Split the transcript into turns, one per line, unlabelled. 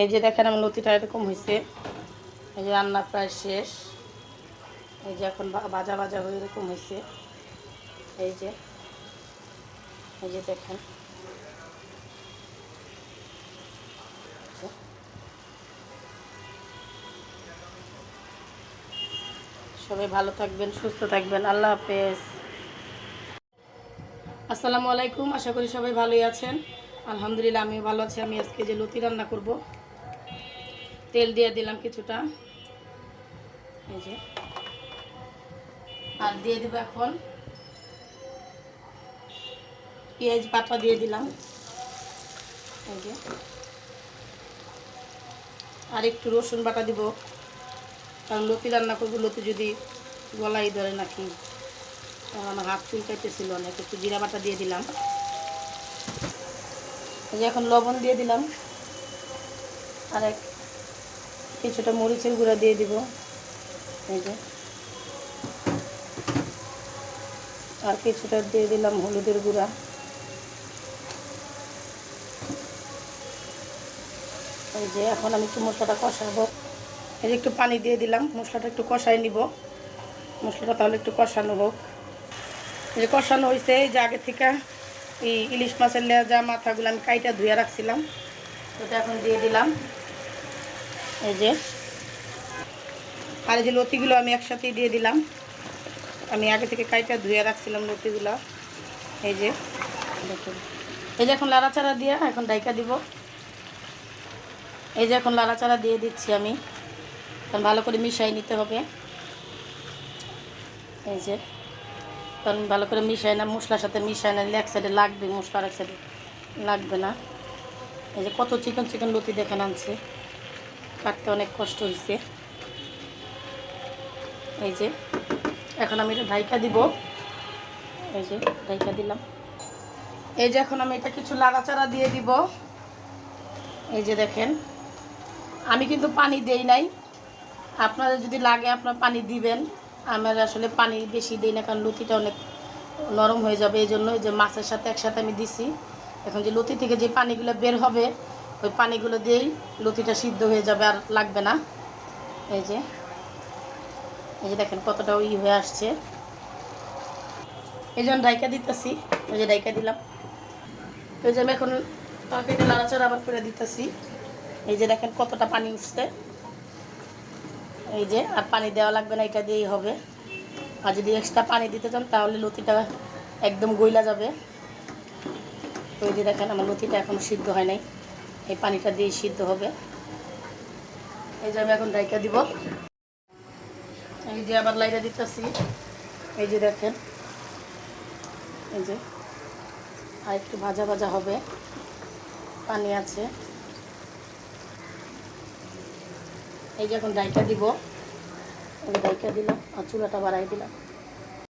এই যে দেখেন আমার লতিটা এরকম হয়েছে। এই যে রান্না প্রায় শেষ। এই যে এখন ভাজা ভাজা হয়ে এরকম হয়েছে। এই যে দেখেন সবাই ভালো থাকবেন, সুস্থ থাকবেন। আল্লাহ হাফেজ। আসসালামু আলাইকুম। আশা করি সবাই ভালোই আছেন। আলহামদুলিল্লাহ আমিও ভালো আছি। আমি আজকে যে লতি রান্না করব, তেল দিয়ে দিলাম কিছুটা। এই যে আর দিয়ে দেবো এখন পেঁয়াজ বাটা দিয়ে দিলাম। এই যে আর একটু রসুন বাটা দিব, কারণ লতি রান্না করবো, লতি যদি গলাই ধরে নাকি। আমার হাত চুলকাইতেছিল অনেক। একটু জিরা বাটা দিয়ে দিলাম। এই যে এখন লবণ দিয়ে দিলাম, আর কিছুটা মরিচের গুঁড়া দিয়ে দিব। এই যে আর কিছুটা দিয়ে দিলাম হলুদের গুঁড়া। এই যে এখন আমি একটু মশলাটা কষাবো। এই যে একটু পানি দিয়ে দিলাম, মশলাটা একটু কষাই নিব। মশলাটা তাহলে একটু কষানো হোক। এই যে কষানো হয়েছে। এই যে আগে থেকে এই ইলিশ মাছের লেজা মাথাগুলো আমি কাইটা ধুয়ে রাখছিলাম, ওটা এখন দিয়ে দিলাম। এই যে আর এই যে লতিগুলো আমি একসাথেই দিয়ে দিলাম। আমি আগে থেকে কাইটা ধুয়ে রাখছিলাম লতিগুলো। এই যে দেখুন, এই যে এখন লাড়াচাড়া দিয়ে এখন ডাইকা দিব। এই যে এখন লাড়াচাড়া দিয়ে দিচ্ছি আমি, কারণ ভালো করে মিশাই নিতে হবে। এই যে কারণ ভালো করে মিশাই না, মশলার সাথে মিশাই না, এক সাইডে লাগবে মশলা, আর এক সাইডে লাগবে না। এই যে কত চিকন চিকন লতি দেখেন আনছে, কাটতে অনেক কষ্ট হয়েছে। এই যে এখন আমি এটা ঢাইকা দিব। এই যে ঢাইকা দিলাম। এই যে এখন আমি এটা কিছু লাড়াচাড়া দিয়ে দিব। এই যে দেখেন আমি কিন্তু পানি দেই নাই, আপনাদের যদি লাগে আপনার পানি দিবেন। আমার আসলে পানি বেশি দিই না, কারণ লতিটা অনেক নরম হয়ে যাবে, এই জন্য। এই যে মাছের সাথে একসাথে আমি দিছি। এখন যে লতি থেকে যে পানিগুলো বের হবে, ওই পানিগুলো দিয়েই লতিটা সিদ্ধ হয়ে যাবে, আর লাগবে না। এই যে দেখেন কতটা হয়ে আসছে। এই জন্য ডাইকা দিতেছি। এই যে ডাইকা দিলাম। এই যে আমি এখন তরকারিটা নাড়াচাড়া আবার করে দিতেছি। এই যে দেখেন কতটা পানি উঠছে। এই যে আর পানি দেওয়া লাগবে না, এটা দিয়েই হবে। আর যদি এক্সট্রা পানি দিতে চান তাহলে লতিটা একদম গইলা যাবে। তো এই যে দেখেন আমার লতিটা এখন সিদ্ধ হয় নাই, এই পানিটা দিয়েই সিদ্ধ হবে। এই যে আমি এখন ডাইকা দিব। এই যে আবার লাইটা দিতেছি। এই যে দেখেন, এই যে আর একটু ভাজা ভাজা হবে, পানি আছে। এই যে এখন ডাইকা দিব। ডাইকা দিলাম আর চুলাটা বাড়াই দিলাম।